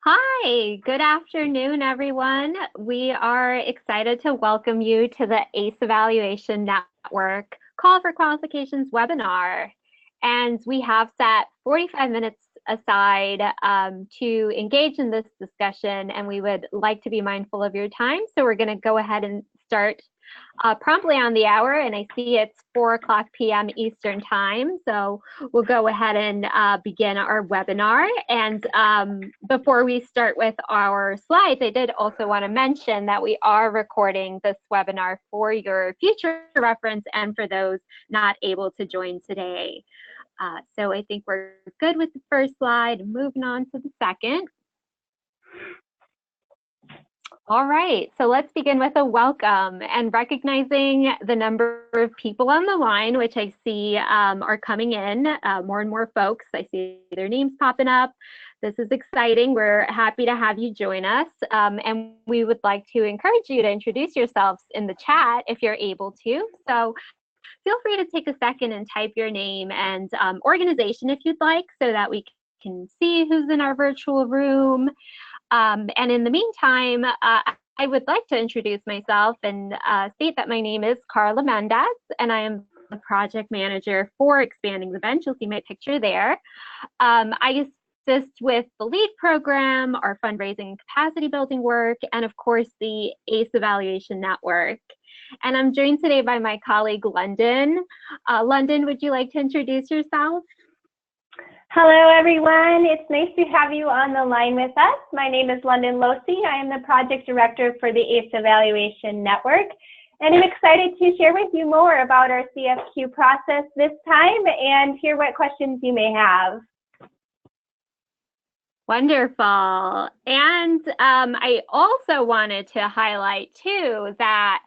Hi, good afternoon, everyone. We are excited to welcome you to the ACE Evaluation Network Call for Qualifications webinar. And we have set 45 minutes aside to engage in this discussion, and we would like to be mindful of your time. So we're going to go ahead and start promptly on the hour, and I see it's 4:00 p.m. Eastern time. So we'll go ahead and begin our webinar. And before we start with our slides, I did also want to mention that we are recording this webinar for your future reference and for those not able to join today. So I think we're good with the first slide. Moving on to the second. All right, so let's begin with a welcome and recognizing the number of people on the line, which I see are coming in, more and more folks. I see their names popping up. This is exciting. We're happy to have you join us. And we would like to encourage you to introduce yourselves in the chat if you're able to. So feel free to take a second and type your name and organization if you'd like, so that we can see who's in our virtual room. And in the meantime, I would like to introduce myself and state that my name is Carla Mendez, and I am the project manager for Expanding the Bench. You'll see my picture there. I assist with the LEAD program, our fundraising and capacity building work, and of course the ACE Evaluation Network. And I'm joined today by my colleague, London. London, would you like to introduce yourself? Hello, everyone. It's nice to have you on the line with us. My name is London Losi. I am the project director for the ACE Evaluation Network, and I'm excited to share with you more about our CFQ process this time and hear what questions you may have. Wonderful. And I also wanted to highlight, too, that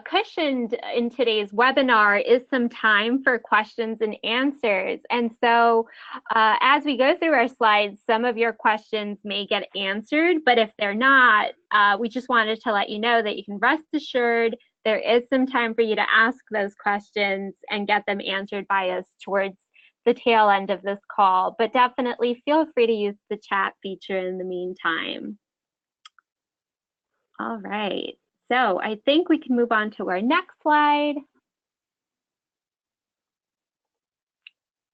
cushioned in today's webinar is some time for questions and answers. And so as we go through our slides, some of your questions may get answered, but if they're not, we just wanted to let you know that you can rest assured there is some time for you to ask those questions and get them answered by us towards the tail end of this call, but definitely feel free to use the chat feature in the meantime. All right. So I think we can move on to our next slide.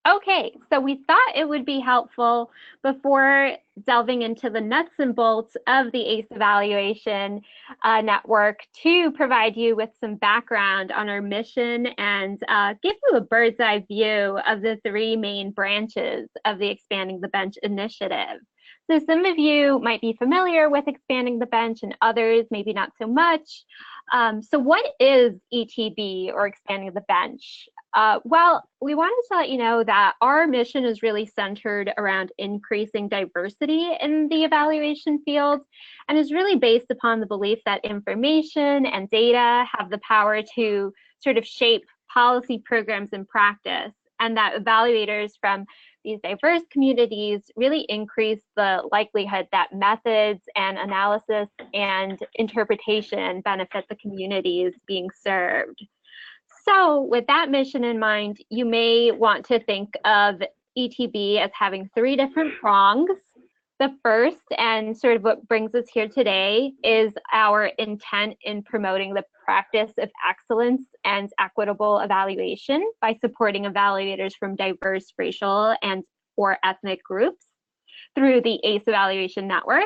Okay, so we thought it would be helpful before delving into the nuts and bolts of the ACE Evaluation Network to provide you with some background on our mission and give you a bird's eye view of the three main branches of the Expanding the Bench initiative. So some of you might be familiar with Expanding the Bench and others maybe not so much. So what is ETB, or Expanding the Bench? Well, we wanted to let you know that our mission is really centered around increasing diversity in the evaluation field, and is really based upon the belief that information and data have the power to sort of shape policy programs and practice, and that evaluators from these diverse communities really increase the likelihood that methods and analysis and interpretation benefit the communities being served. So with that mission in mind, you may want to think of ETB as having three different prongs. The first, and sort of what brings us here today, is our intent in promoting the practice of excellence and equitable evaluation by supporting evaluators from diverse racial and or ethnic groups through the ACE Evaluation Network.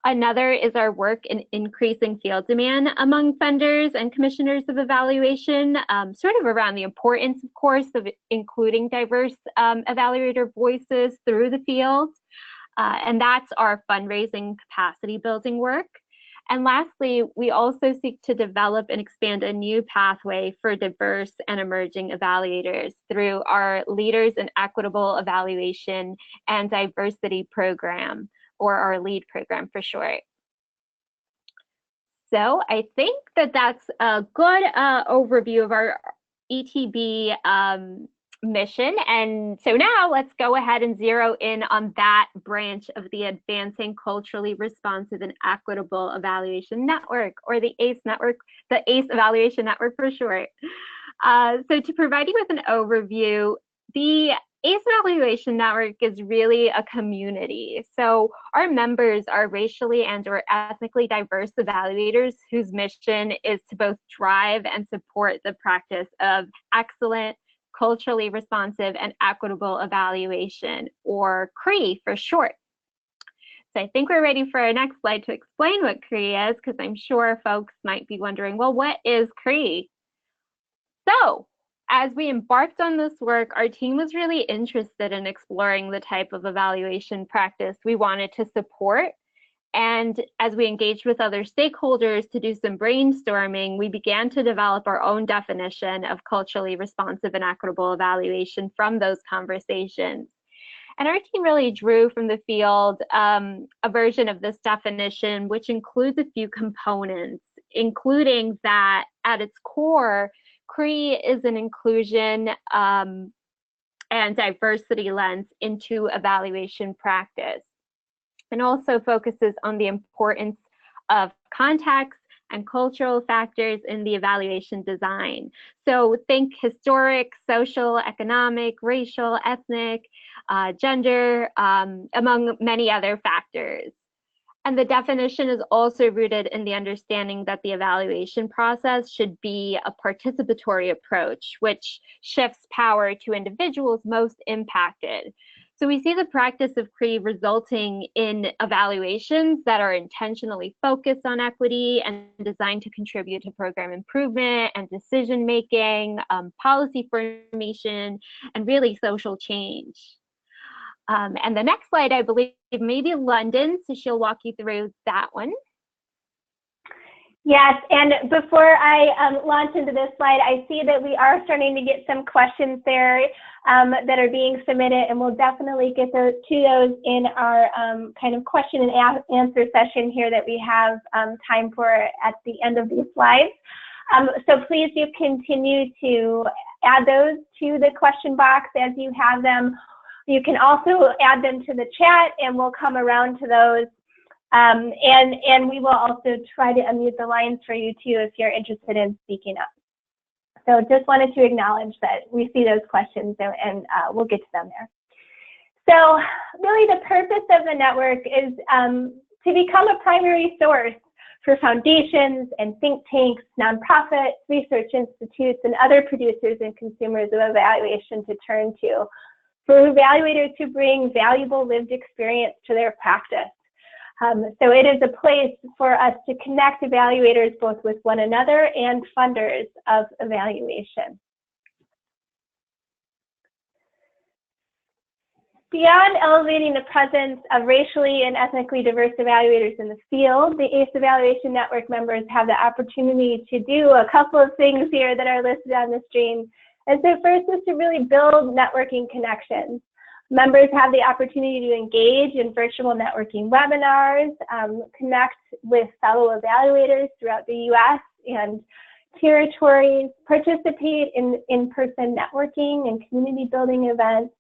Another is our work in increasing field demand among funders and commissioners of evaluation, sort of around the importance, of course, of including diverse evaluator voices through the field. And that's our fundraising capacity building work. And lastly, we also seek to develop and expand a new pathway for diverse and emerging evaluators through our Leaders in Equitable Evaluation and Diversity program, or our LEAD program for short. So I think that that's a good overview of our ETB mission. And so now let's go ahead and zero in on that branch of the Advancing Culturally Responsive and Equitable Evaluation Network, or the ACE Network, the ACE Evaluation Network for short. So to provide you with an overview, the ACE Evaluation Network is really a community. So our members are racially and or ethnically diverse evaluators whose mission is to both drive and support the practice of excellent, culturally responsive, and equitable evaluation, or CRE for short. So I think we're ready for our next slide to explain what CRE is, because I'm sure folks might be wondering, well, what is CRE? So as we embarked on this work, our team was really interested in exploring the type of evaluation practice we wanted to support. And as we engaged with other stakeholders to do some brainstorming, we began to develop our own definition of culturally responsive and equitable evaluation from those conversations. And our team really drew from the field a version of this definition, which includes a few components, including that at its core, CRE is an inclusion and diversity lens into evaluation practice, and also focuses on the importance of context and cultural factors in the evaluation design. So think historic, social, economic, racial, ethnic, gender, among many other factors. And the definition is also rooted in the understanding that the evaluation process should be a participatory approach, which shifts power to individuals most impacted. So we see the practice of CRE resulting in evaluations that are intentionally focused on equity and designed to contribute to program improvement and decision-making, policy formation, and really social change. And the next slide, I believe, may be London, so she'll walk you through that one. Yes, and before I launch into this slide, I see that we are starting to get some questions there that are being submitted, and we'll definitely get to those in our kind of question and answer session here that we have time for at the end of these slides. So please do continue to add those to the question box as you have them. You can also add them to the chat, and we'll come around to those. And we will also try to unmute the lines for you too if you're interested in speaking up. So just wanted to acknowledge that we see those questions, and we'll get to them there. So really the purpose of the network is to become a primary source for foundations and think tanks, nonprofits, research institutes, and other producers and consumers of evaluation to turn to, for evaluators to bring valuable lived experience to their practice. So it is a place for us to connect evaluators both with one another and funders of evaluation. Beyond elevating the presence of racially and ethnically diverse evaluators in the field, the ACE Evaluation Network members have the opportunity to do a couple of things here that are listed on the screen. And so first is to really build networking connections. Members have the opportunity to engage in virtual networking webinars, connect with fellow evaluators throughout the US and territories, participate in in-person networking and community building events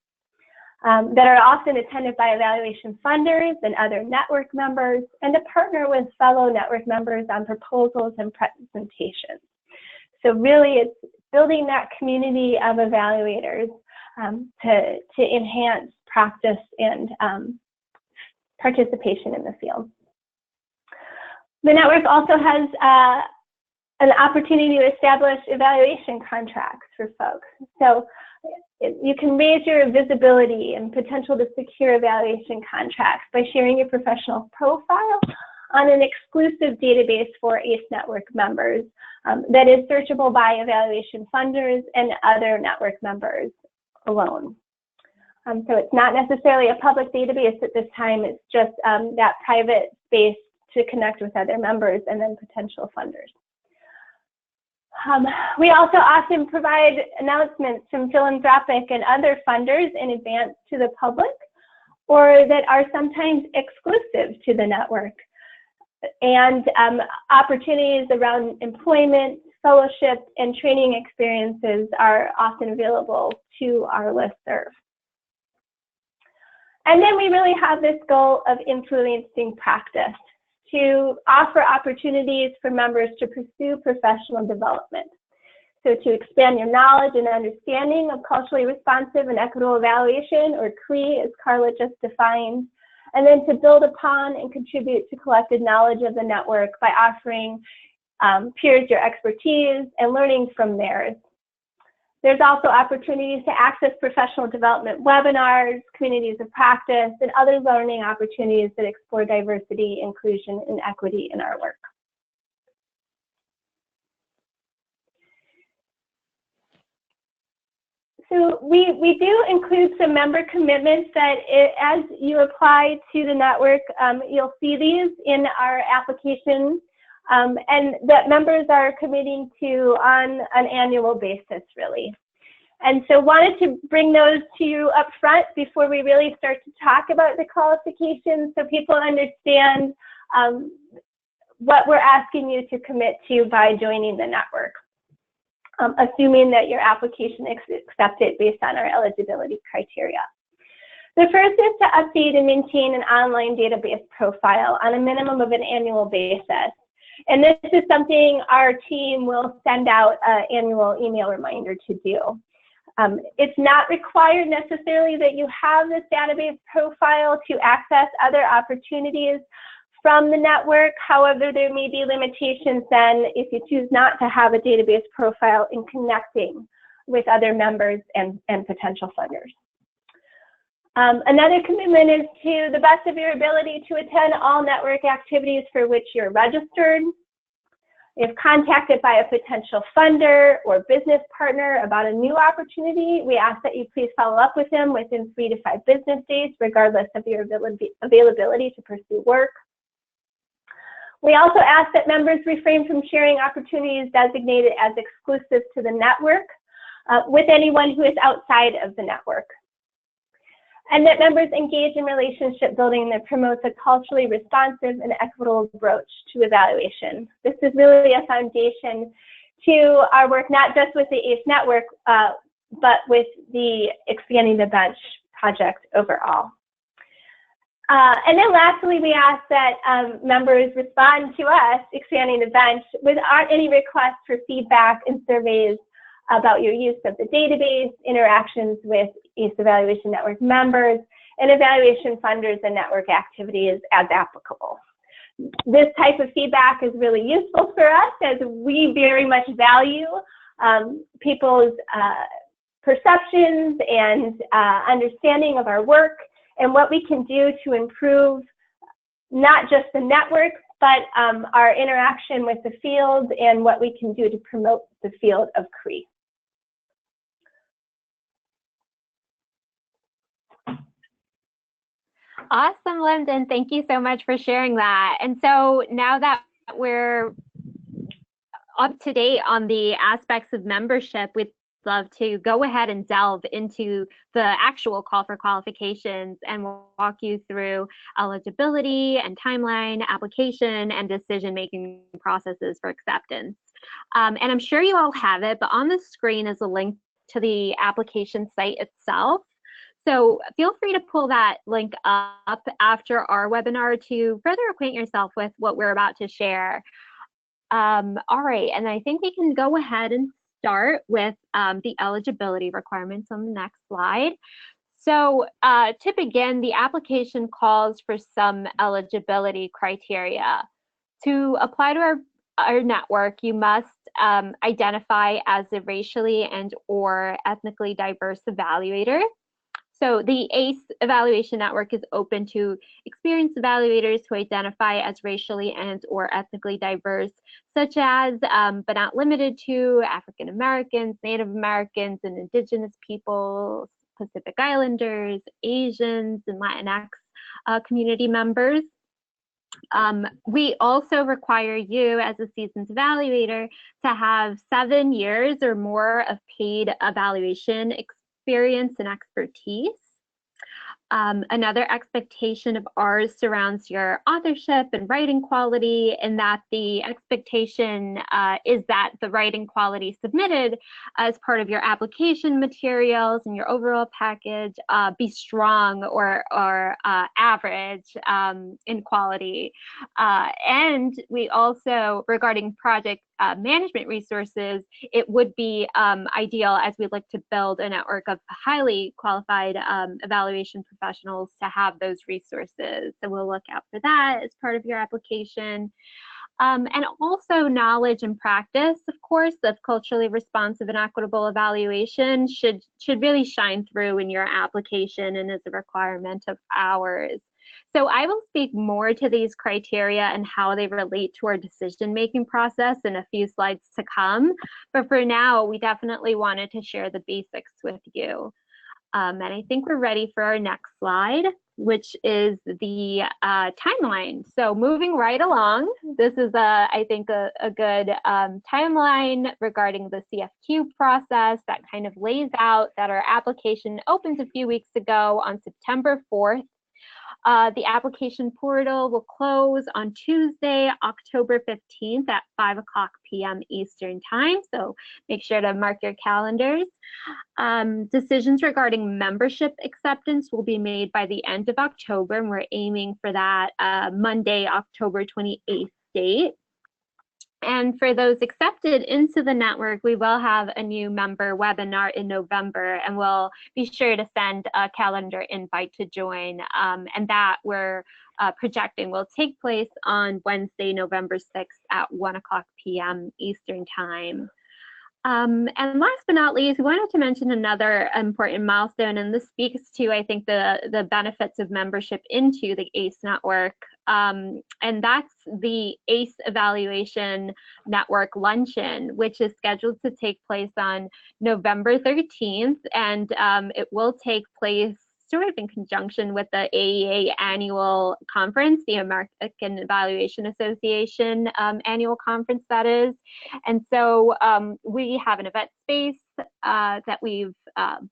that are often attended by evaluation funders and other network members, and to partner with fellow network members on proposals and presentations. So really it's building that community of evaluators to enhance practice and participation in the field. The network also has an opportunity to establish evaluation contracts for folks. So you can raise your visibility and potential to secure evaluation contracts by sharing your professional profile on an exclusive database for ACE Network members that is searchable by evaluation funders and other network members alone. So it's not necessarily a public database at this time, it's just that private space to connect with other members and then potential funders. We also often provide announcements from philanthropic and other funders in advance to the public, or that are sometimes exclusive to the network. And opportunities around employment, fellowship, and training experiences are often available to our listserv. And then we really have this goal of influencing practice, to offer opportunities for members to pursue professional development. So to expand your knowledge and understanding of culturally responsive and equitable evaluation, or CRE, as Carla just defined, and then to build upon and contribute to collected knowledge of the network by offering peers your expertise and learning from theirs. There's also opportunities to access professional development webinars, communities of practice, and other learning opportunities that explore diversity, inclusion, and equity in our work. So we do include some member commitments that as you apply to the network, you'll see these in our application, and that members are committing to on an annual basis, really. And so wanted to bring those to you up front before we really start to talk about the qualifications, so people understand what we're asking you to commit to by joining the network. Assuming that your application is accepted based on our eligibility criteria. The first is to update and maintain an online database profile on a minimum of an annual basis. And this is something our team will send out an annual email reminder to do. It's not required necessarily that you have this database profile to access other opportunities from the network. However, there may be limitations then if you choose not to have a database profile in connecting with other members and potential funders. Another commitment is to the best of your ability to attend all network activities for which you're registered. If contacted by a potential funder or business partner about a new opportunity, we ask that you please follow up with them within 3 to 5 business days, regardless of your availability to pursue work. We also ask that members refrain from sharing opportunities designated as exclusive to the network with anyone who is outside of the network. And that members engage in relationship building that promotes a culturally responsive and equitable approach to evaluation. This is really a foundation to our work, not just with the ACE network, but with the Expanding the Bench project overall. And then lastly, we ask that members respond to us, Expanding the Bench, without any requests for feedback and surveys about your use of the database, interactions with ACE Evaluation Network members, and evaluation funders and network activities as applicable. This type of feedback is really useful for us, as we very much value people's perceptions and understanding of our work, and what we can do to improve not just the network, but our interaction with the field and what we can do to promote the field of CRE. Awesome, Lyndon. Thank you so much for sharing that. And so now that we're up to date on the aspects of membership, we'd love to go ahead and delve into the actual call for qualifications, and we'll walk you through eligibility and timeline, application, and decision-making processes for acceptance. And I'm sure you all have it, but on the screen is a link to the application site itself. So feel free to pull that link up after our webinar to further acquaint yourself with what we're about to share. All right, and I think we can go ahead and start with the eligibility requirements on the next slide. So to begin, the application calls for some eligibility criteria. To apply to our network, you must identify as a racially and or ethnically diverse evaluator. So the ACE Evaluation Network is open to experienced evaluators who identify as racially and or ethnically diverse, such as, but not limited to, African Americans, Native Americans, and Indigenous peoples, Pacific Islanders, Asians, and Latinx community members. We also require you as a seasoned evaluator to have 7 years or more of paid evaluation experience and expertise. Another expectation of ours surrounds your authorship and writing quality, and that the expectation is that the writing quality submitted as part of your application materials and your overall package be strong or average in quality. And we also, regarding project management resources, it would be ideal as we look to build a network of highly qualified evaluation professionals to have those resources. So we'll look out for that as part of your application. And also knowledge and practice, of course, of culturally responsive and equitable evaluation should really shine through in your application and is a requirement of ours. So I will speak more to these criteria and how they relate to our decision-making process in a few slides to come. But for now, we definitely wanted to share the basics with you. And I think we're ready for our next slide, which is the timeline. So moving right along, this is, I think, a good timeline regarding the CFQ process that kind of lays out that our application opens a few weeks ago on September 4th. The application portal will close on Tuesday, October 15th at 5 p.m. Eastern Time. So make sure to mark your calendars. Decisions regarding membership acceptance will be made by the end of October, and we're aiming for that Monday, October 28th date. And for those accepted into the network, we will have a new member webinar in November, and we'll be sure to send a calendar invite to join. And that we're projecting will take place on Wednesday, November 6th at 1 p.m. Eastern Time. And last but not least, we wanted to mention another important milestone, and this speaks to, I think, the benefits of membership into the ACE network. And that's the ACE Evaluation Network Luncheon, which is scheduled to take place on November 13th, and it will take place sort of in conjunction with the AEA annual conference, the American Evaluation Association annual conference, that is. And so we have an event space that we've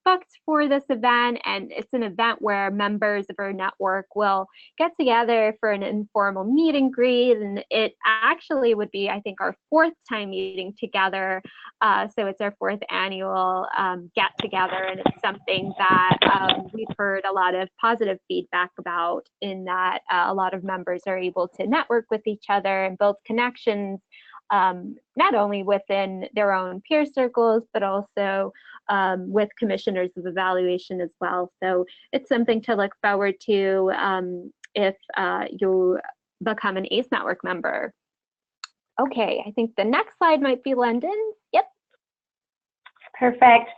booked for this event, and it's an event where members of our network will get together for an informal meet and greet, and it actually would be, I think, our 4th time meeting together. So it's our 4th annual get together, and it's something that we've heard a lot of positive feedback about, in that a lot of members are able to network with each other and build connections, not only within their own peer circles, but also with commissioners of evaluation as well. So it's something to look forward to if you become an ACE Network member. Okay, I think the next slide might be London. Yep. Perfect.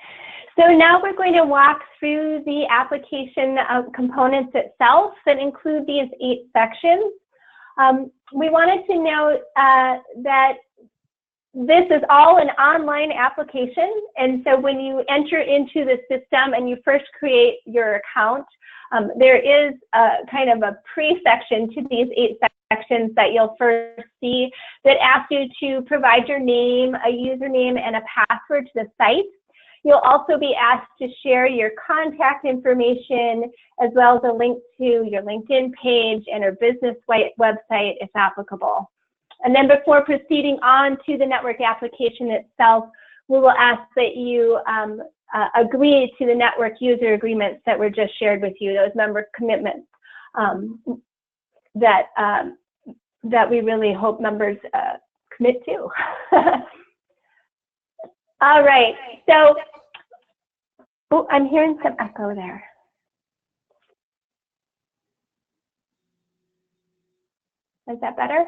So now we're going to walk through the application components itself that include these 8 sections. We wanted to note that this is all an online application, and so when you enter into the system and you first create your account, there is kind of a pre-section to these 8 sections that you'll first see that asks you to provide your name, a username, and a password to the site. You'll also be asked to share your contact information, as well as a link to your LinkedIn page and our business website if applicable. And then before proceeding on to the network application itself, we will ask that you agree to the network user agreements that were just shared with you, those member commitments that we really hope members commit to. All right, so, oh, I'm hearing some echo there. Is that better?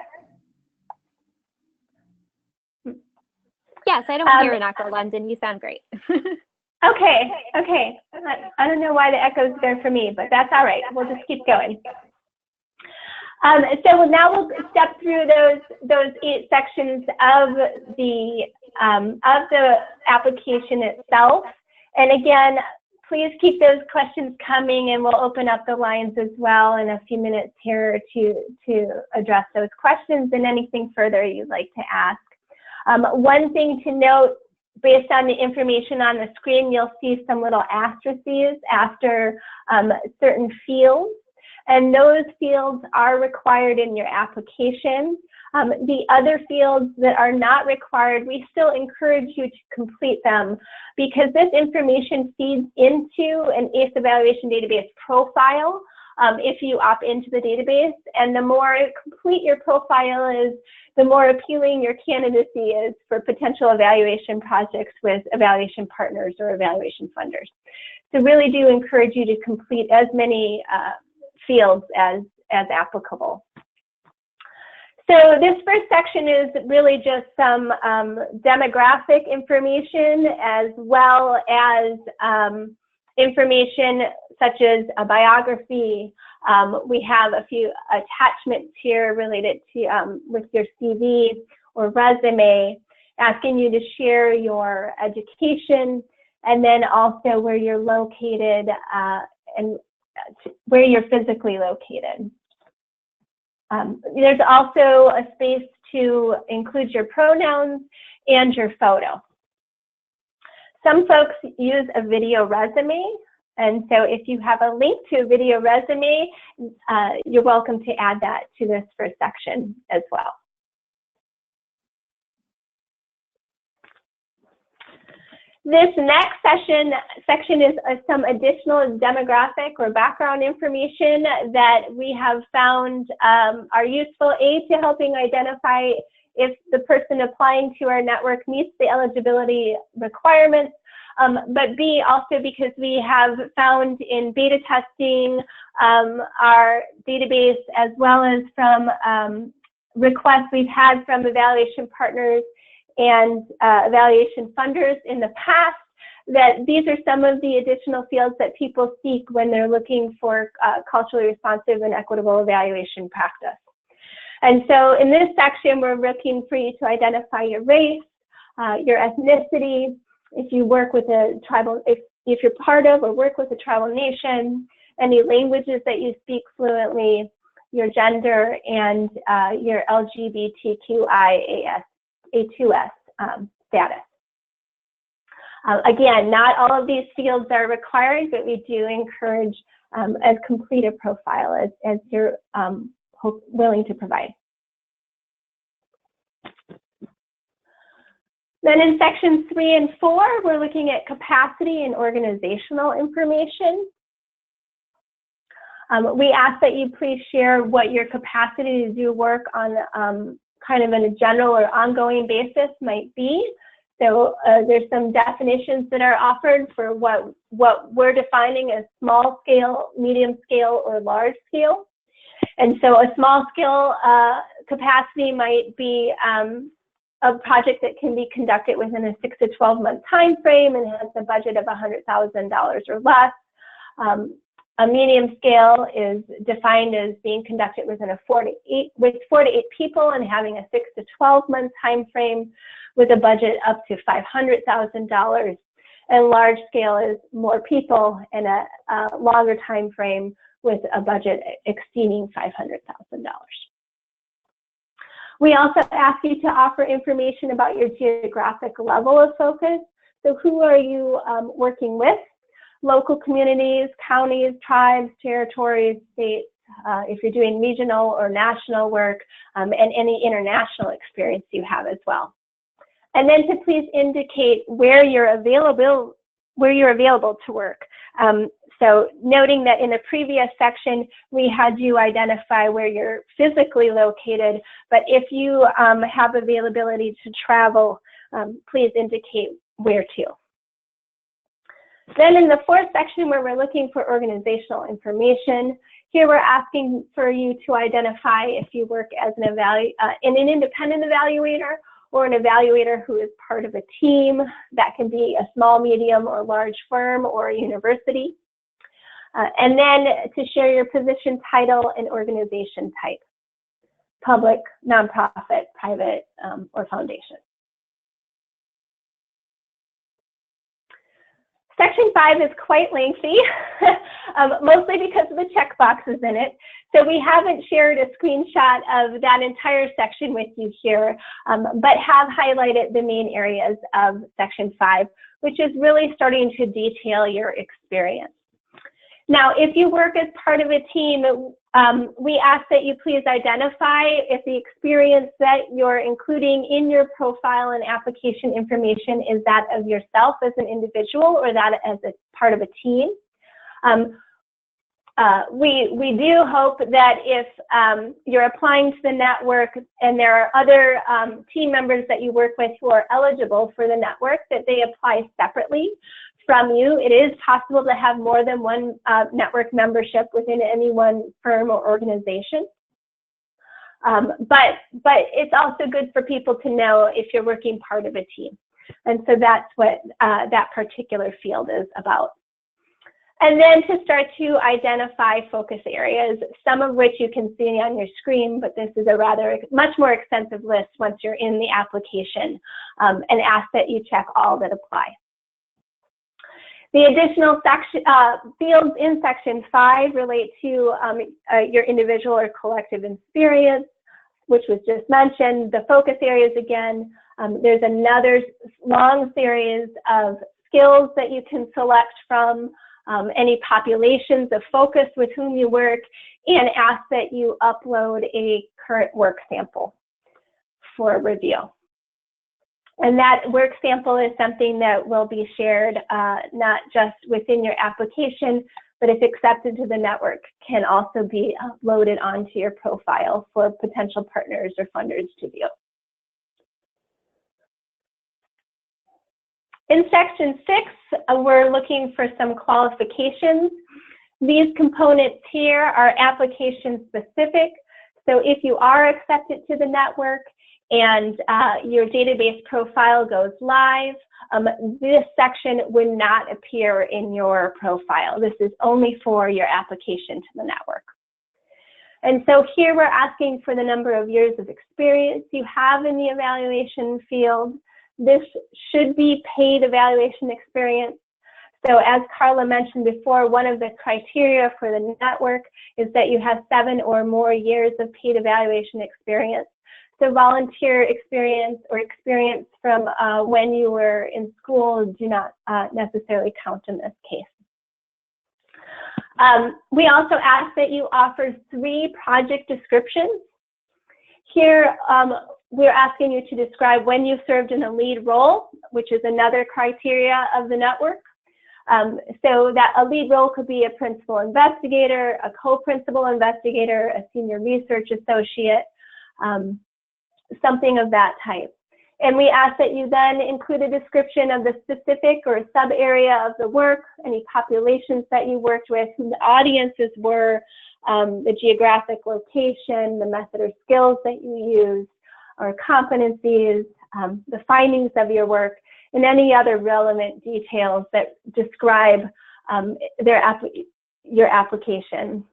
Yes, I don't hear an echo, London. You sound great. Okay. I don't know why the echo is there for me, but that's all right. We'll just keep going. So now we'll step through those 8 sections of the application itself. And again, please keep those questions coming, and we'll open up the lines as well in a few minutes here to address those questions and anything further you'd like to ask. One thing to note, based on the information on the screen, you'll see some little asterisks after certain fields, and those fields are required in your application. The other fields that are not required, we still encourage you to complete them, because this information feeds into an ACE evaluation database profile if you opt into the database. And the more complete your profile is, the more appealing your candidacy is for potential evaluation projects with evaluation partners or evaluation funders. So really do encourage you to complete as many fields as applicable. So this first section is really just some demographic information, as well as information such as a biography. We have a few attachments here related to with your CV or resume, asking you to share your education, and then also where you're located and where you're physically located. There's also a space to include your pronouns and your photo. Some folks use a video resume, and so if you have a link to a video resume, you're welcome to add that to this first section as well. This next section is some additional demographic or background information that we have found are useful, A, to helping identify if the person applying to our network meets the eligibility requirements, but B, also because we have found in beta testing our database, as well as from requests we've had from evaluation partners and evaluation funders in the past, that these are some of the additional fields that people seek when they're looking for culturally responsive and equitable evaluation practice. And so in this section, we're looking for you to identify your race, your ethnicity, if you work with a tribal, if you're part of or work with a tribal nation, any languages that you speak fluently, your gender, and your LGBTQIA2S status. Again, not all of these fields are required, but we do encourage as complete a profile as you're willing to provide. Then in sections 3 and 4, we're looking at capacity and organizational information. We ask that you please share what your capacity to do work on kind of in a general or ongoing basis might be. So there's some definitions that are offered for what we're defining as small scale, medium scale, or large scale. And so a small scale capacity might be a project that can be conducted within a 6 to 12 month time frame and has a budget of $100,000 or less. A medium scale is defined as being conducted within with 4 to 8 people and having a 6 to 12 month time frame with a budget up to $500,000. And large scale is more people and a longer time frame with a budget exceeding $500,000. We also ask you to offer information about your geographic level of focus. So who are you working with? Local communities, counties, tribes, territories, states, if you're doing regional or national work, and any international experience you have as well. And then to please indicate where you're available to work. So noting that in the previous section, we had you identify where you're physically located, but if you have availability to travel, please indicate where to. Then in the fourth section, where we're looking for organizational information, here we're asking for you to identify if you work as an independent evaluator or an evaluator who is part of a team. That can be a small, medium, or large firm or a university. And then to share your position title and organization type: public, nonprofit, private, or foundation. Section 5 is quite lengthy, mostly because of the check boxes in it. So we haven't shared a screenshot of that entire section with you here, but have highlighted the main areas of Section 5, which is really starting to detail your experience. Now, if you work as part of a team, we ask that you please identify if the experience that you're including in your profile and application information is that of yourself as an individual or that as a part of a team. We do hope that if you're applying to the network and there are other team members that you work with who are eligible for the network, that they apply separately from you. It is possible to have more than one network membership within any one firm or organization. But it's also good for people to know if you're working part of a team. And so that's what that particular field is about. And then to start to identify focus areas, some of which you can see on your screen, but this is a much more extensive list once you're in the application, and ask that you check all that apply. The additional fields in Section 5 relate to your individual or collective experience, which was just mentioned. The focus areas again, there's another long series of skills that you can select from, any populations of focus with whom you work, and ask that you upload a current work sample for review. And that work sample is something that will be shared not just within your application, but if accepted to the network, can also be loaded onto your profile for potential partners or funders to view. In Section 6, we're looking for some qualifications. These components here are application specific. So if you are accepted to the network and your database profile goes live, this section would not appear in your profile. This is only for your application to the network. And so here we're asking for the number of years of experience you have in the evaluation field. This should be paid evaluation experience. So as Carla mentioned before, one of the criteria for the network is that you have 7 or more years of paid evaluation experience. So volunteer experience or experience from when you were in school do not necessarily count in this case. We also ask that you offer 3 project descriptions. Here, we're asking you to describe when you served in a lead role, which is another criteria of the network. So that a lead role could be a principal investigator, a co-principal investigator, a senior research associate, something of that type. And we ask that you then include a description of the specific or sub-area of the work, any populations that you worked with, who the audiences were, the geographic location, the method or skills that you used, or competencies, the findings of your work, and any other relevant details that describe your application.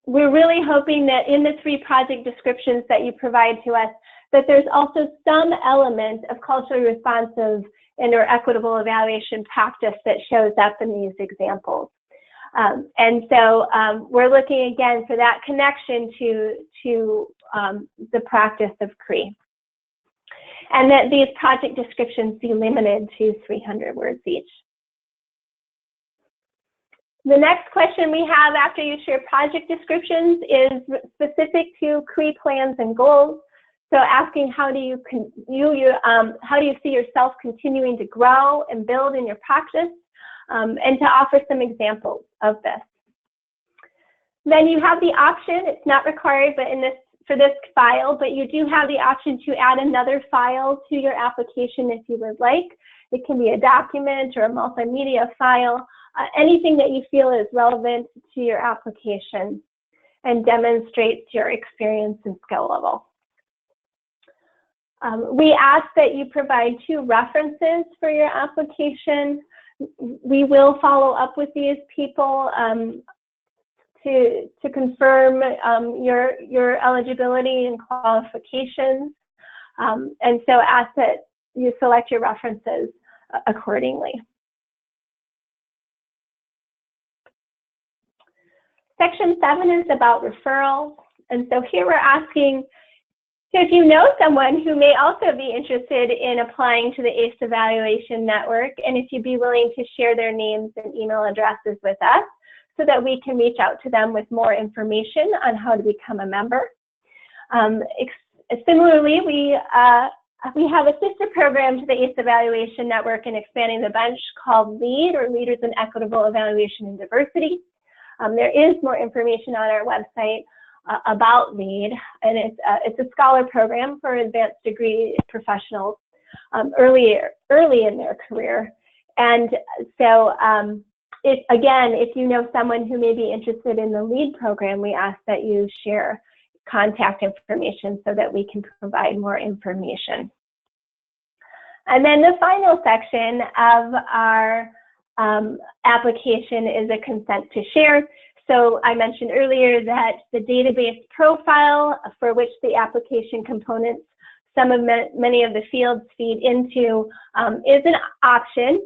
We're really hoping that in the 3 project descriptions that you provide to us, that there's also some element of culturally responsive and or equitable evaluation practice that shows up in these examples. And so we're looking again for that connection to the practice of Kriya. And that these project descriptions be limited to 300 words each. The next question we have after you share project descriptions is specific to Kriya plans and goals. So asking how do you see yourself continuing to grow and build in your practice, and to offer some examples of this. Then you have the option, it's not required but for this file, but you do have the option to add another file to your application if you would like. It can be a document or a multimedia file, anything that you feel is relevant to your application and demonstrates your experience and skill level. We ask that you provide 2 references for your application. We will follow up with these people to confirm your eligibility and qualifications, and so ask that you select your references accordingly. Section 7 is about referral, and so here we're asking, so if you know someone who may also be interested in applying to the ACE Evaluation Network, and if you'd be willing to share their names and email addresses with us so that we can reach out to them with more information on how to become a member. Similarly, we We have a sister program to the ACE Evaluation Network and Expanding the Bench called LEAD, or Leaders in Equitable Evaluation and Diversity. There is more information on our website about LEAD, and it's a scholar program for advanced degree professionals early in their career. And so if you know someone who may be interested in the LEAD program, we ask that you share contact information so that we can provide more information. And then the final section of our application is a consent to share. So I mentioned earlier that the database profile for which the application components, many of the fields feed into, is an option,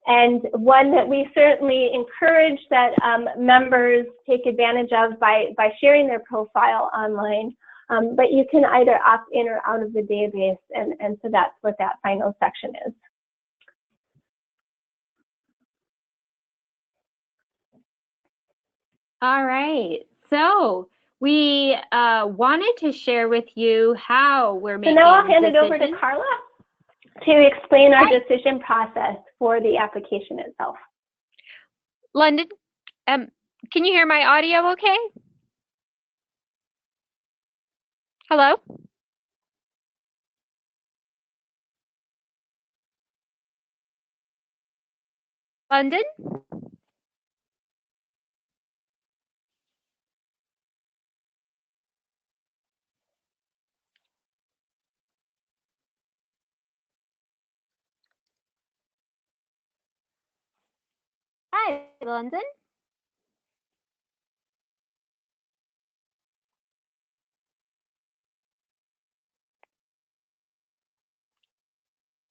and one that we certainly encourage that members take advantage of by sharing their profile online. But you can either opt in or out of the database, and so that's what that final section is. All right, so we wanted to share with you how we're making So now I'll hand it over to decisions. Carla to explain our decision process for the application itself. London, can you hear my audio okay? Hello? London? Hi, London.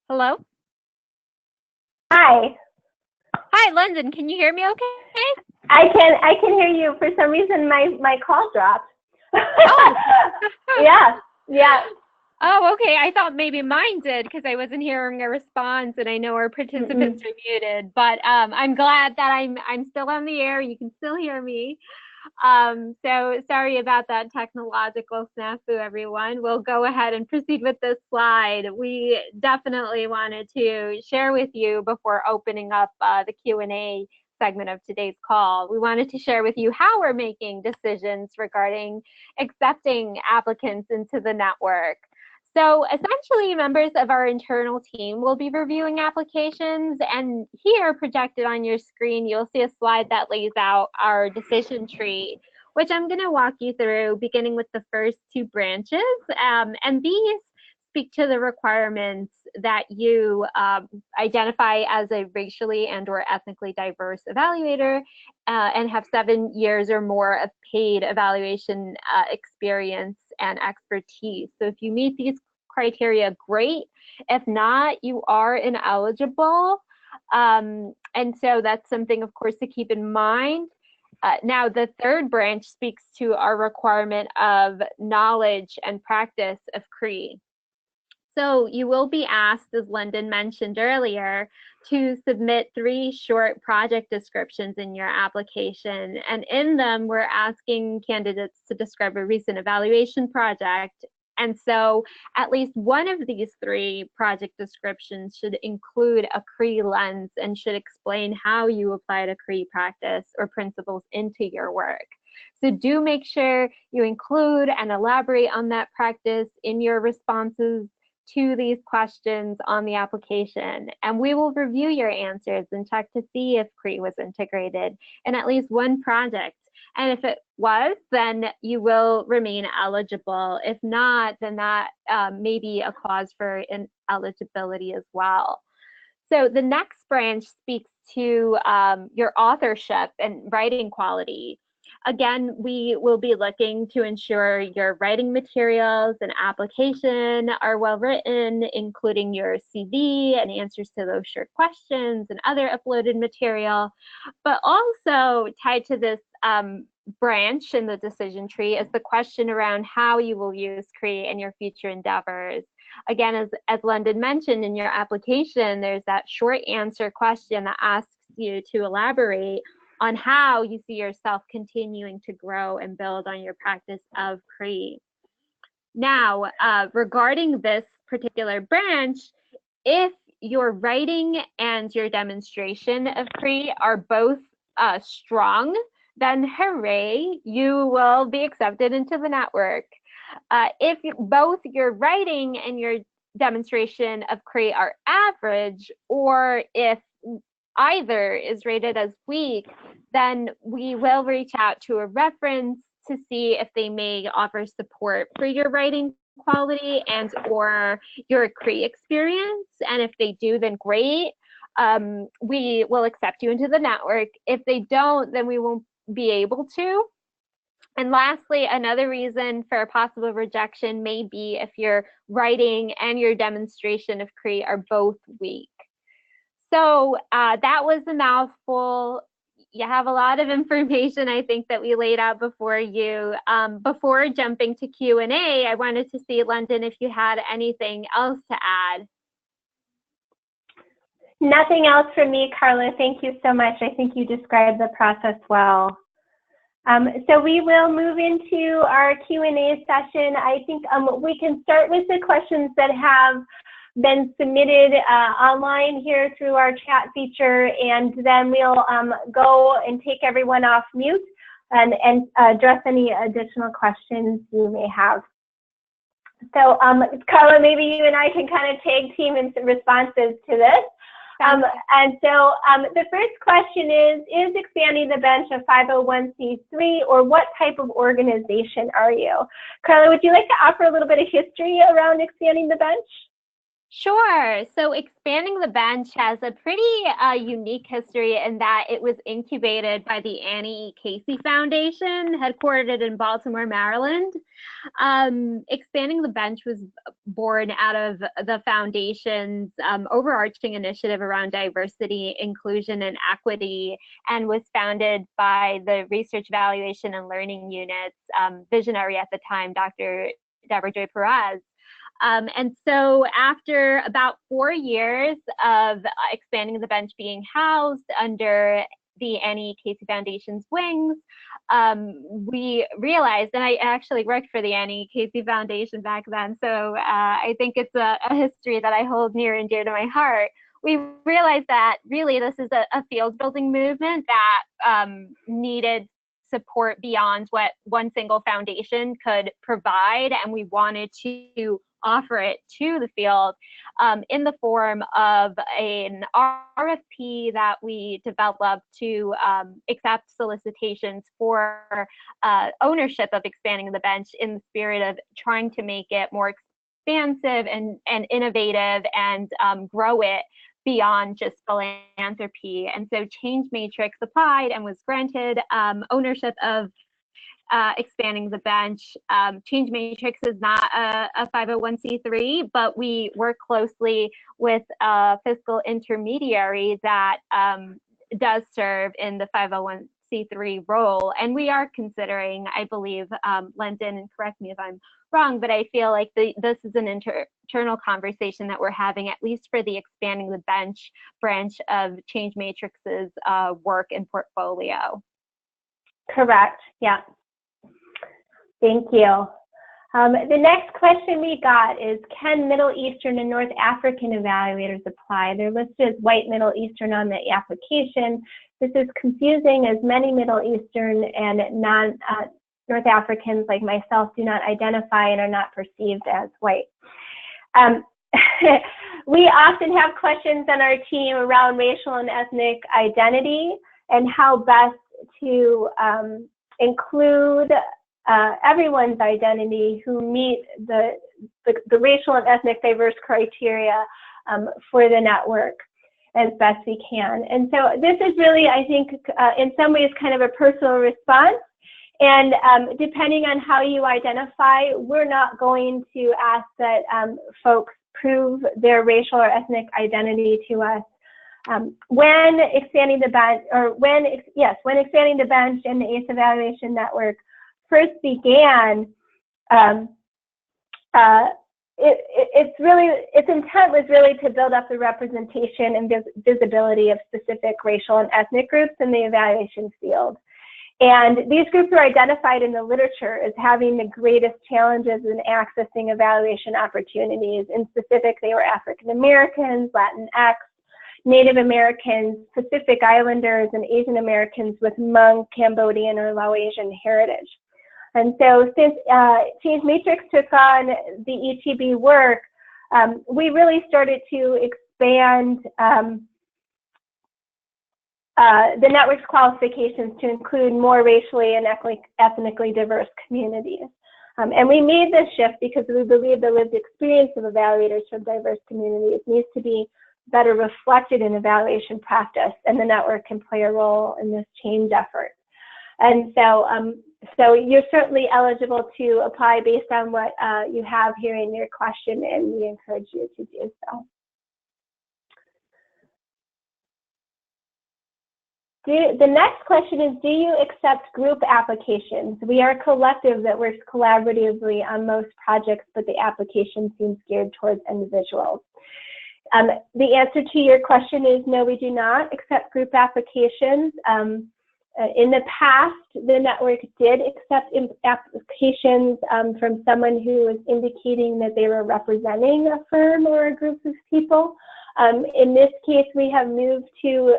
Hello? Hi. Hi, London. Can you hear me okay? I can hear you. For some reason, my call dropped. Oh. Yeah. Oh, okay. I thought maybe mine did because I wasn't hearing a response, and I know our participants are muted. But I'm glad that I'm still on the air. You can still hear me. So sorry about that technological snafu, everyone. We'll go ahead and proceed with this slide. We definitely wanted to share with you before opening up the Q&A segment of today's call. We wanted to share with you how we're making decisions regarding accepting applicants into the network. So essentially, members of our internal team will be reviewing applications, and here projected on your screen, you'll see a slide that lays out our decision tree, which I'm going to walk you through, beginning with the first two branches. And these speak to the requirements that you identify as a racially and/or ethnically diverse evaluator and have 7 years or more of paid evaluation experience and expertise. So if you meet these criteria, great. If not, you are ineligible. And so that's something, of course, to keep in mind. Now, the third branch speaks to our requirement of knowledge and practice of Cree. So you will be asked, as Lyndon mentioned earlier, to submit 3 short project descriptions in your application. And in them, we're asking candidates to describe a recent evaluation project. And so at least one of these 3 project descriptions should include a Cree lens and should explain how you applied a Cree practice or principles into your work. So do make sure you include and elaborate on that practice in your responses to these questions on the application, and we will review your answers and check to see if Cree was integrated in at least one project. And if it was, then you will remain eligible. If not, then that may be a cause for ineligibility as well. So the next branch speaks to your authorship and writing quality. Again, we will be looking to ensure your writing materials and application are well written, including your CV and answers to those short questions and other uploaded material. But also tied to this branch in the decision tree is the question around how you will use Cree in your future endeavors. Again, as London mentioned in your application, there's that short answer question that asks you to elaborate on how you see yourself continuing to grow and build on your practice of Cree. Now, regarding this particular branch, if your writing and your demonstration of CRE are both strong, then hooray, you will be accepted into the network. If both your writing and your demonstration of CRE are average, or if either is rated as weak, then we will reach out to a reference to see if they may offer support for your writing quality and or your CRE experience. And if they do, then great. We will accept you into the network. If they don't, then we won't be able to. And lastly, another reason for a possible rejection may be if your writing and your demonstration of CRE are both weak. So that was a mouthful. You have a lot of information, I think, that we laid out before you. Before jumping to Q&A, I wanted to see, London, if you had anything else to add. Nothing else from me, Carla. Thank you so much. I think you described the process well. So we will move into our Q&A session. I think we can start with the questions that have been submitted online here through our chat feature, and then we'll go and take everyone off mute and address any additional questions you may have. So Carla, maybe you and I can kind of tag team in some responses to this. And so the first question is expanding the bench a 501c3, or what type of organization are you? Carla, would you like to offer a little bit of history around expanding the bench? Sure. So expanding the bench has a pretty unique history in that it was incubated by the Annie E. Casey Foundation, headquartered in Baltimore, Maryland. Expanding the bench was born out of the foundation's overarching initiative around diversity, inclusion, and equity, and was founded by the Research, Evaluation, and Learning Unit's visionary at the time, Dr. Deborah Joy Perez. And so after about 4 years of expanding the bench being housed under the Annie Casey Foundation's wings, we realized, and I actually worked for the Annie Casey Foundation back then, so I think it's a history that I hold near and dear to my heart. We realized that really this is a field building movement that needed support beyond what one single foundation could provide, and we wanted to offer it to the field in the form of an RFP that we developed to accept solicitations for ownership of expanding the bench in the spirit of trying to make it more expansive and innovative and grow it beyond just philanthropy. And so Change Matrix applied and was granted ownership of expanding the bench. Change Matrix is not a 501c3, but we work closely with a fiscal intermediary that does serve in the 501c3 role. And we are considering, I believe, London, and correct me if I'm wrong, but I feel like this is an internal conversation that we're having, at least for the expanding the bench branch of Change Matrix's work and portfolio. Correct, yeah. Thank you. The next question we got is, can Middle Eastern and North African evaluators apply? They're listed as white Middle Eastern on the application. This is confusing as many Middle Eastern and North Africans like myself do not identify and are not perceived as white. We often have questions on our team around racial and ethnic identity and how best to include everyone's identity who meet the racial and ethnic diverse criteria for the network as best we can. And so this is really, I think, in some ways kind of a personal response. And depending on how you identify, we're not going to ask that folks prove their racial or ethnic identity to us. When expanding the bench, or when expanding the bench and the ACE Evaluation Network first began, its intent was really to build up the representation and visibility of specific racial and ethnic groups in the evaluation field. And these groups are identified in the literature as having the greatest challenges in accessing evaluation opportunities. In specific, they were African Americans, Latinx, Native Americans, Pacific Islanders, and Asian Americans with Hmong, Cambodian, or Laotian heritage. And so since Change Matrix took on the ETB work, we really started to expand the network's qualifications to include more racially and ethnically diverse communities. And we made this shift because we believe the lived experience of evaluators from diverse communities needs to be better reflected in evaluation practice, and the network can play a role in this change effort. And so, so you're certainly eligible to apply based on what you have here in your question, and we encourage you to do so. The next question is, do you accept group applications? We are a collective that works collaboratively on most projects, but the application seems geared towards individuals. The answer to your question is no, we do not accept group applications. In the past, the network did accept applications from someone who was indicating that they were representing a firm or a group of people. In this case, we have moved to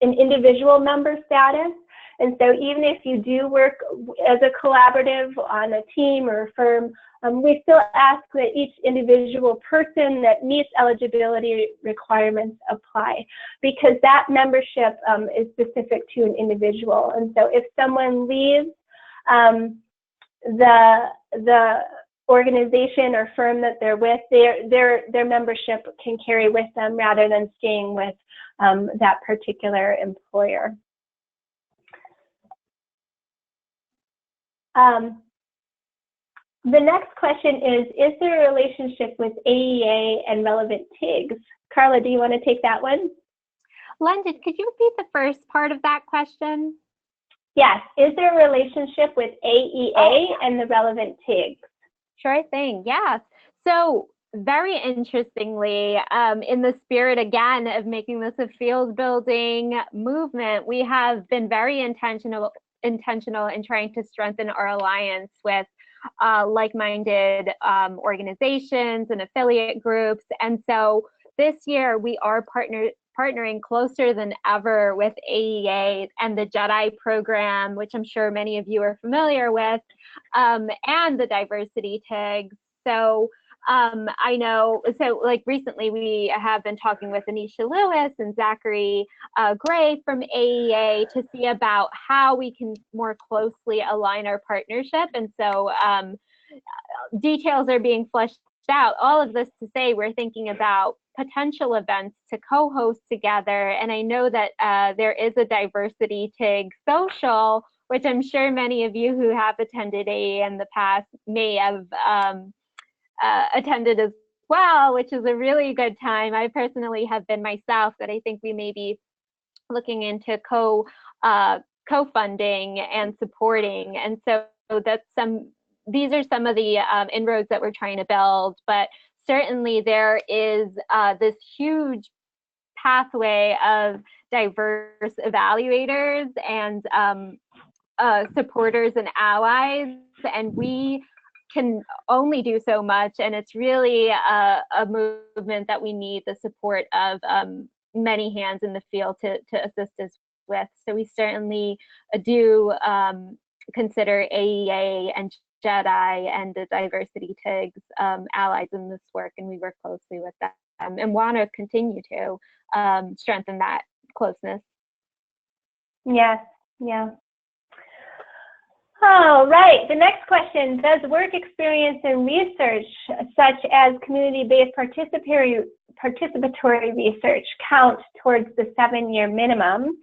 an individual member status. And so even if you do work as a collaborative on a team or a firm, we still ask that each individual person that meets eligibility requirements apply, because that membership is specific to an individual. And so if someone leaves the organization or firm that they're with, their membership can carry with them rather than staying with that particular employer. The next question is there a relationship with AEA and relevant TIGs? Carla, do you want to take that one? London, could you repeat the first part of that question? Yes, is there a relationship with AEA and the relevant TIGs? Sure thing, yes. So very interestingly, in the spirit, again, of making this a field building movement, we have been very intentional in trying to strengthen our alliance with like-minded organizations and affiliate groups. And so this year we are partnering closer than ever with AEA and the JEDI program, which I'm sure many of you are familiar with, and the diversity tags. So I know, so like recently we have been talking with Anisha Lewis and Zachary Gray from AEA to see about how we can more closely align our partnership. And so details are being fleshed out. All of this to say, we're thinking about potential events to co-host together. And I know that there is a diversity TIG social, which I'm sure many of you who have attended AEA in the past may have attended as well, which is a really good time. I personally have been myself, but I think we may be looking into co-funding and supporting. And so these are some of the inroads that we're trying to build, but certainly there is this huge pathway of diverse evaluators and supporters and allies, and we can only do so much, and it's really a movement that we need the support of many hands in the field to assist us with. So we certainly do consider AEA and JEDI and the diversity TIGs allies in this work, and we work closely with them and want to continue to strengthen that closeness. Yes, yeah. All right, the next question, does work experience and research such as community-based participatory research count towards the 7-year minimum?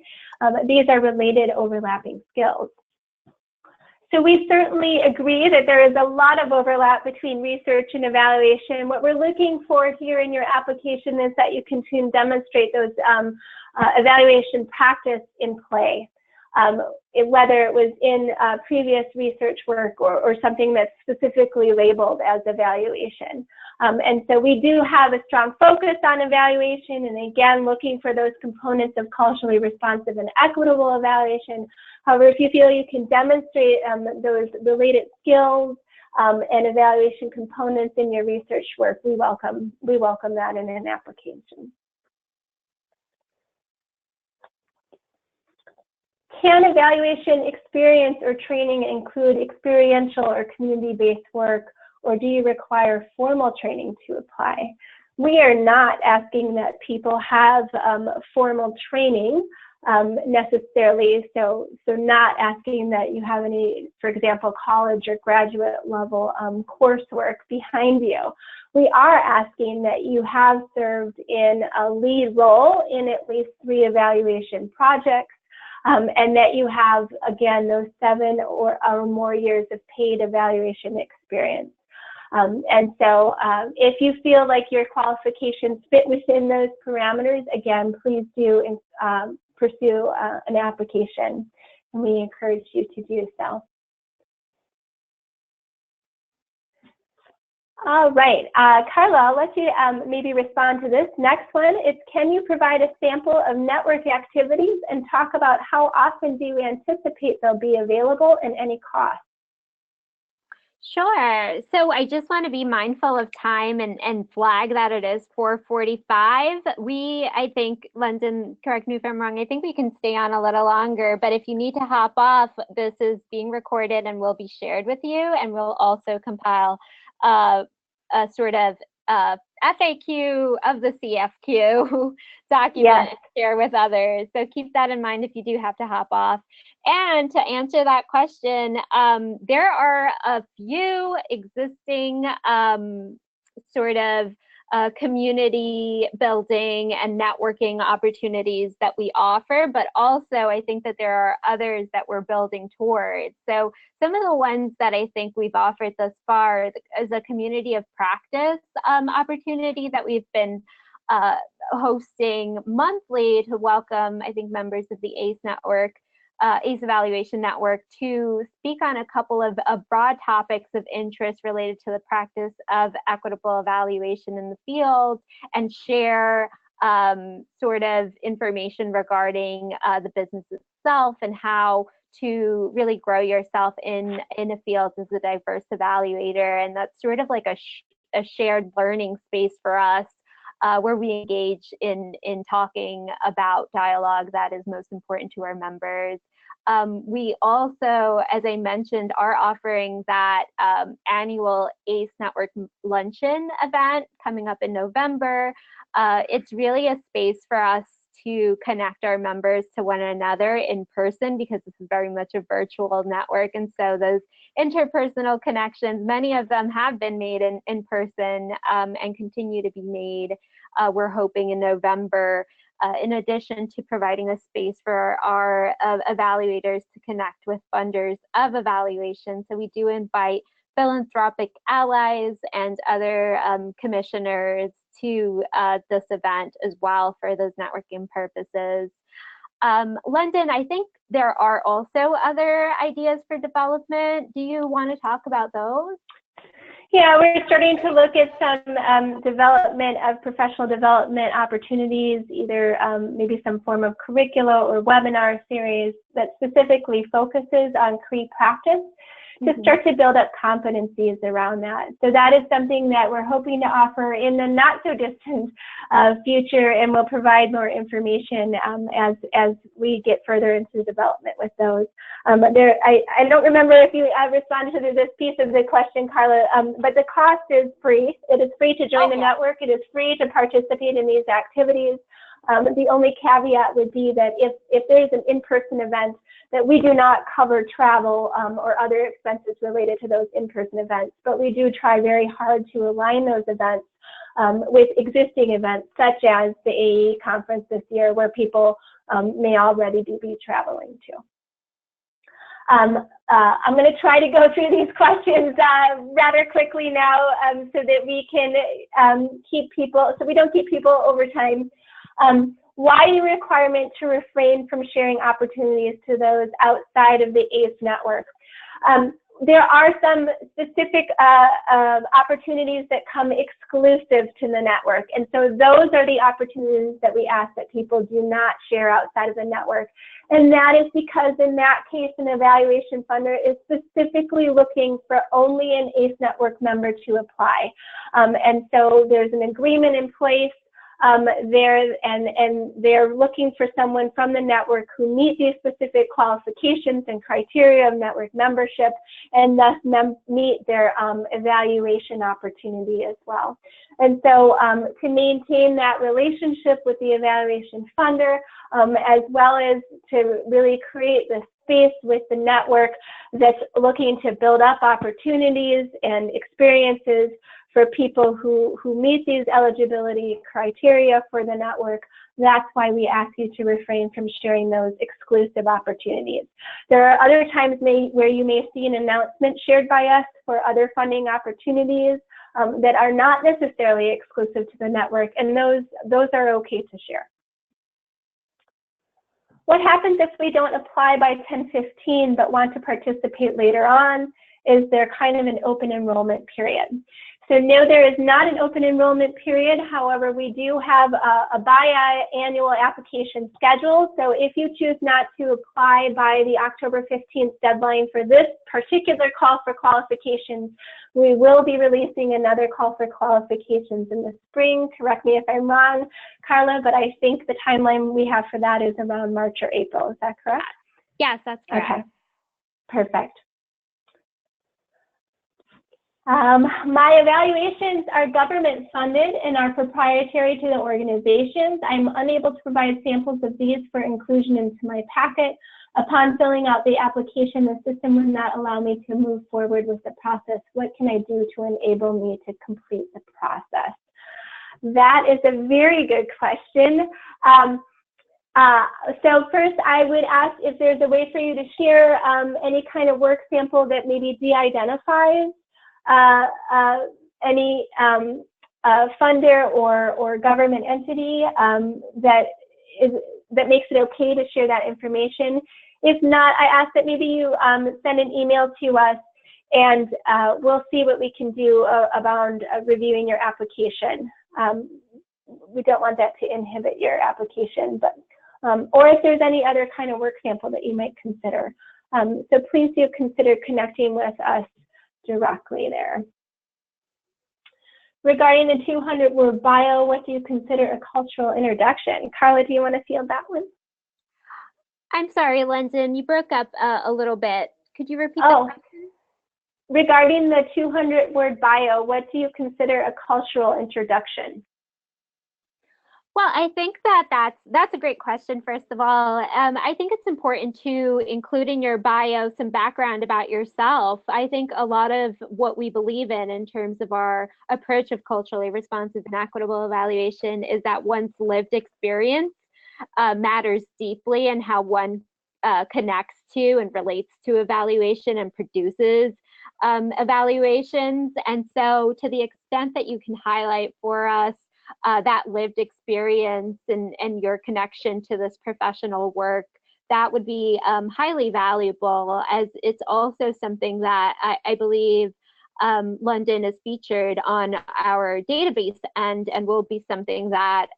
These are related overlapping skills. So we certainly agree that there is a lot of overlap between research and evaluation. What we're looking for here in your application is that you can demonstrate those evaluation practice in play. whether it was in previous research work or something that's specifically labeled as evaluation. And so we do have a strong focus on evaluation, and again, looking for those components of culturally responsive and equitable evaluation. However, if you feel you can demonstrate those related skills and evaluation components in your research work, we welcome that in an application. Can evaluation experience or training include experiential or community-based work, or do you require formal training to apply? We are not asking that people have formal training necessarily, so not asking that you have any, for example, college or graduate level coursework behind you. We are asking that you have served in a lead role in at least 3 evaluation projects, and that you have, again, those 7 or more years of paid evaluation experience. And so if you feel like your qualifications fit within those parameters, again, please do pursue an application, and we encourage you to do so. All right, Carla, I'll let you maybe respond to this. Next one is, can you provide a sample of network activities and talk about how often do you anticipate they'll be available and any cost? Sure. So I just want to be mindful of time and flag that it is 4:45. I think, London, correct me if I'm wrong, I think we can stay on a little longer, but if you need to hop off, this is being recorded and will be shared with you, and we'll also compile a sort of FAQ of the CFQ document and share with others. So keep that in mind if you do have to hop off. And to answer that question, there are a few existing sort of community building and networking opportunities that we offer, but also I think that there are others that we're building towards. So some of the ones that I think we've offered thus far is a community of practice opportunity that we've been hosting monthly to welcome, I think, members of the ACE network, ACE Evaluation Network, to speak on a couple of broad topics of interest related to the practice of equitable evaluation in the field, and share sort of information regarding the business itself and how to really grow yourself in a field as a diverse evaluator. And that's sort of like a shared learning space for us, where we engage in talking about dialogue that is most important to our members. We also, as I mentioned, are offering that annual ACE Network Luncheon event coming up in November. It's really a space for us to connect our members to one another in person, because this is very much a virtual network. And so those interpersonal connections, many of them have been made in person and continue to be made. We're hoping in November, in addition to providing a space for our evaluators to connect with funders of evaluation. So we do invite philanthropic allies and other commissioners to this event as well for those networking purposes. London, I think there are also other ideas for development. Do you want to talk about those? Yeah, we're starting to look at some development of professional development opportunities, either maybe some form of curricula or webinar series that specifically focuses on CRE practice, to start to build up competencies around that. So that is something that we're hoping to offer in the not so distant future, and we'll provide more information as we get further into the development with those. But I don't remember if you responded to this piece of the question, Carla, but the cost is free. It is free to join the network. It is free to participate in these activities. The only caveat would be that if there's an in-person event, that we do not cover travel or other expenses related to those in-person events, but we do try very hard to align those events with existing events, such as the AE conference this year, where people may already be traveling to. I'm going to try to go through these questions rather quickly now, so that we can keep people, so we don't keep people over time. why the requirement to refrain from sharing opportunities to those outside of the ACE network? There are some specific opportunities that come exclusive to the network. And so those are the opportunities that we ask that people do not share outside of the network. And that is because in that case, an evaluation funder is specifically looking for only an ACE network member to apply. And so there's an agreement in place there, and they're looking for someone from the network who meet these specific qualifications and criteria of network membership, and thus meet their evaluation opportunity as well. And so to maintain that relationship with the evaluation funder, as well as to really create this space with the network that's looking to build up opportunities and experiences for people who meet these eligibility criteria for the network, that's why we ask you to refrain from sharing those exclusive opportunities. There are other times where you may see an announcement shared by us for other funding opportunities that are not necessarily exclusive to the network, and those are okay to share. What happens if we don't apply by 10/15 but want to participate later on? Is there kind of an open enrollment period? So no, there is not an open enrollment period. However, we do have a biannual application schedule. So if you choose not to apply by the October 15th deadline for this particular call for qualifications, we will be releasing another call for qualifications in the spring. Correct me if I'm wrong, Carla, but I think the timeline we have for that is around March or April. Is that correct? Yes, that's correct. Okay, perfect. My evaluations are government funded and are proprietary to the organizations. I'm unable to provide samples of these for inclusion into my packet. Upon filling out the application, the system would not allow me to move forward with the process. What can I do to enable me to complete the process? That is a very good question. So first, I would ask if there's a way for you to share any kind of work sample that maybe de-identifies any funder or government entity that makes it okay to share that information. If not, I ask that maybe you send an email to us, and we'll see what we can do about reviewing your application. We don't want that to inhibit your application, but or if there's any other kind of work sample that you might consider. So please do consider connecting with us directly there. Regarding the 200-word bio, what do you consider a cultural introduction? Carla, do you want to field that one? I'm sorry, Lyndon, you broke up a little bit. Could you repeat the question? Regarding the 200-word bio, what do you consider a cultural introduction? Well, I think that's a great question, first of all. I think it's important to include in your bio some background about yourself. I think a lot of what we believe in terms of our approach of culturally responsive and equitable evaluation is that one's lived experience matters deeply in how one connects to and relates to evaluation and produces evaluations. And so to the extent that you can highlight for us that lived experience and your connection to this professional work, that would be highly valuable, as it's also something that I believe London is featured on our database and will be something that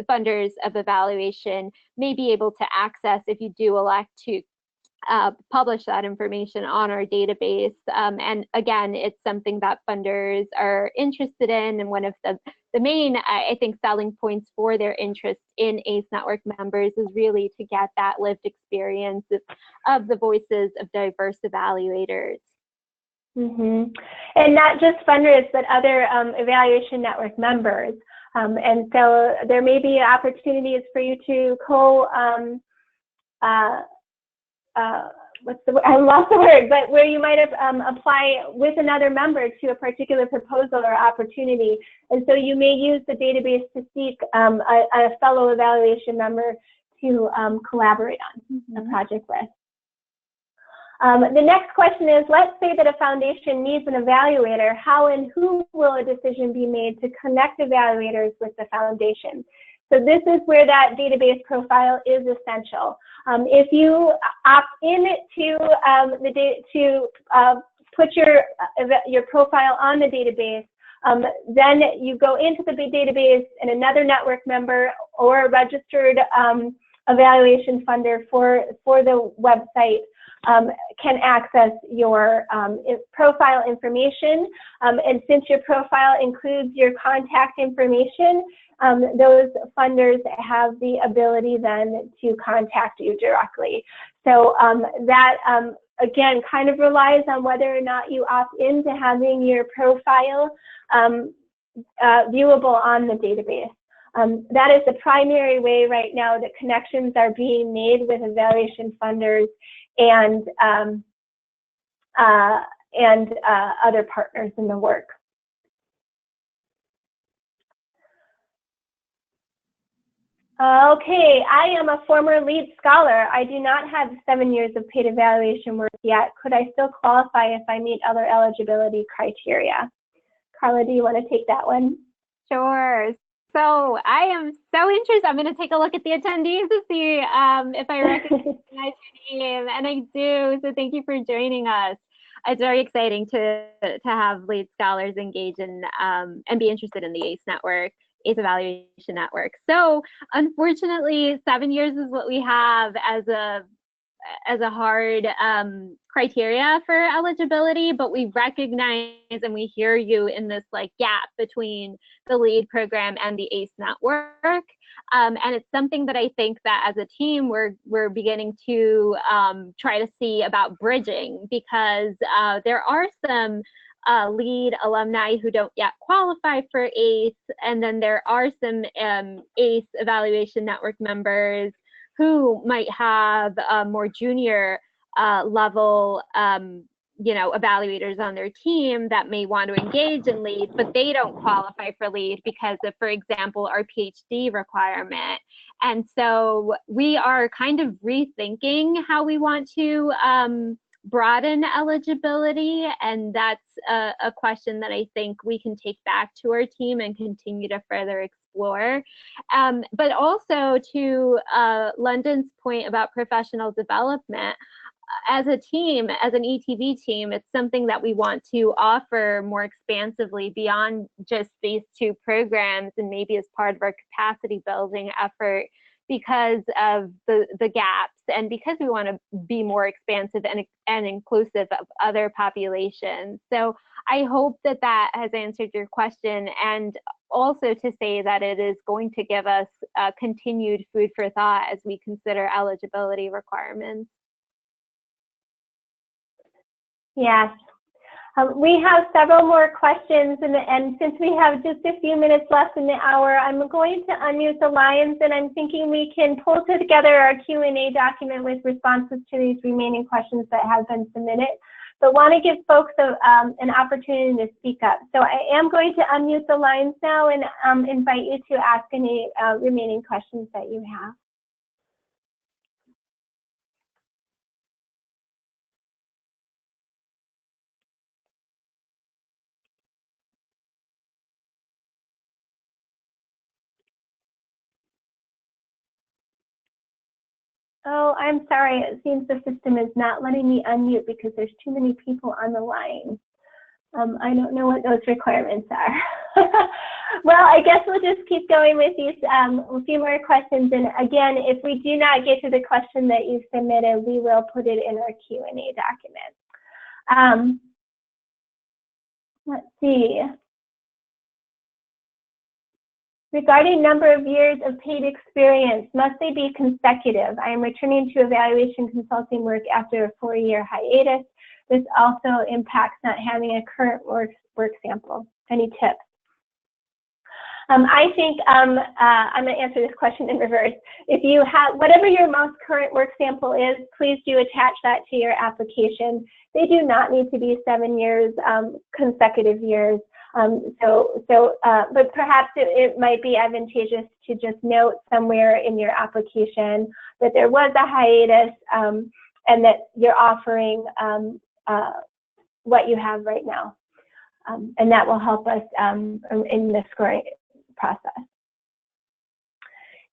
funders of evaluation may be able to access if you do elect to publish that information on our database. And again, it's something that funders are interested in, and one of the main, I think, selling points for their interest in ACE Network members is really to get that lived experience of the voices of diverse evaluators. Mm-hmm. And not just funders, but other evaluation network members. And so there may be opportunities for you to I lost the word, but where you might have apply with another member to a particular proposal or opportunity. And so you may use the database to seek a fellow evaluation member to collaborate on a project with. The next question is, let's say that a foundation needs an evaluator. How and who will a decision be made to connect evaluators with the foundation? So this is where that database profile is essential. If you opt in to put your profile on the database, then you go into the database, and another network member or a registered evaluation funder for the website can access your profile information. And since your profile includes your contact information, those funders have the ability then to contact you directly. So that, again, kind of relies on whether or not you opt into having your profile viewable on the database. That is the primary way right now that connections are being made with evaluation funders and other partners in the work. Okay, I am a former LEAD scholar. I do not have 7 years of paid evaluation work yet. Could I still qualify if I meet other eligibility criteria? Carla, do you want to take that one? Sure. So I am so interested. I'm going to take a look at the attendees to see if I recognize your name, and I do. So thank you for joining us. It's very exciting to have LEAD scholars engage in and be interested in the ACE network, ACE Evaluation Network. So unfortunately, 7 years is what we have as a hard criteria for eligibility, but we recognize and we hear you in this like gap between the LEAD program and the ACE network. And it's something that I think that as a team, we're beginning to try to see about bridging, because there are some LEAD alumni who don't yet qualify for ACE, and then there are some ACE Evaluation Network members who might have more junior level evaluators on their team that may want to engage in LEAD, but they don't qualify for LEAD because of, for example, our PhD requirement. And so we are kind of rethinking how we want to broaden eligibility, and that's a question that I think we can take back to our team and continue to further explore. But also to London's point about professional development, as a team, as an ETV team, it's something that we want to offer more expansively beyond just these two programs, and maybe as part of our capacity building effort, because of the gaps, and because we want to be more expansive and inclusive of other populations. So I hope that that has answered your question, and also to say that it is going to give us continued food for thought as we consider eligibility requirements. Yes. We have several more questions, and since we have just a few minutes left in the hour, I'm going to unmute the lines, and I'm thinking we can pull together our Q&A document with responses to these remaining questions that have been submitted, but want to give folks an opportunity to speak up. So I am going to unmute the lines now and invite you to ask any remaining questions that you have. Oh, I'm sorry. It seems the system is not letting me unmute because there's too many people on the line. I don't know what those requirements are. Well, I guess we'll just keep going with these a few more questions. And again, if we do not get to the question that you submitted, we will put it in our Q&A document. Let's see. Regarding number of years of paid experience, must they be consecutive? I am returning to evaluation consulting work after a 4-year hiatus. This also impacts not having a current work sample. Any tips? I think I'm going to answer this question in reverse. If you have, whatever your most current work sample is, please do attach that to your application. They do not need to be 7 years, consecutive years. But perhaps it might be advantageous to just note somewhere in your application that there was a hiatus and that you're offering what you have right now. And that will help us in the scoring process.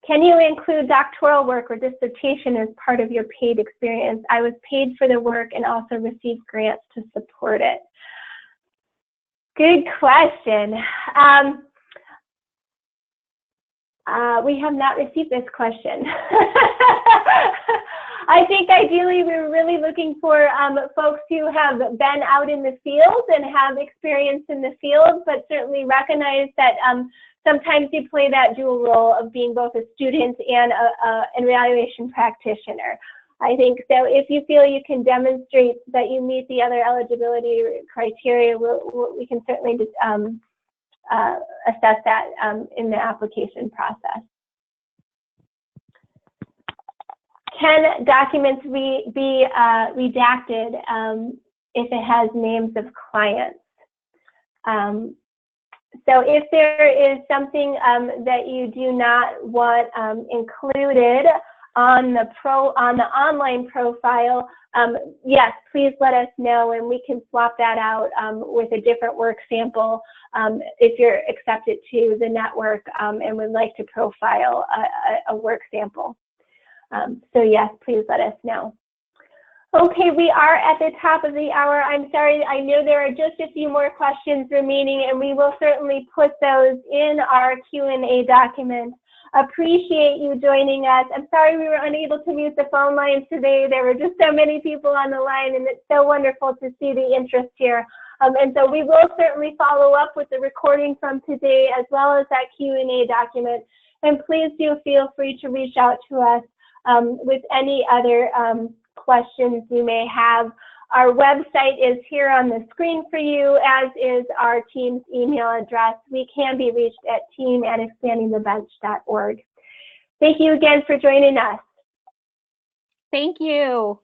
Can you include doctoral work or dissertation as part of your paid experience? I was paid for the work and also received grants to support it. Good question. We have not received this question. I think ideally we were really looking for folks who have been out in the field and have experience in the field, but certainly recognize that sometimes you play that dual role of being both a student and an evaluation practitioner. I think so if you feel you can demonstrate that you meet the other eligibility criteria, we can certainly just, assess that in the application process. Can documents be redacted if it has names of clients? So if there is something that you do not want included on the online profile, yes, please let us know and we can swap that out with a different work sample if you're accepted to the network and would like to profile a work sample. So yes, please let us know. Okay, we are at the top of the hour. I'm sorry, I know there are just a few more questions remaining and we will certainly put those in our Q&A document. Appreciate you joining us. I'm sorry we were unable to mute the phone lines today. There were just so many people on the line and it's so wonderful to see the interest here. And so we will certainly follow up with the recording from today as well as that Q&A document. And please do feel free to reach out to us with any other questions you may have. Our website is here on the screen for you, as is our team's email address. We can be reached at team@expandingthebench.org. Thank you again for joining us. Thank you.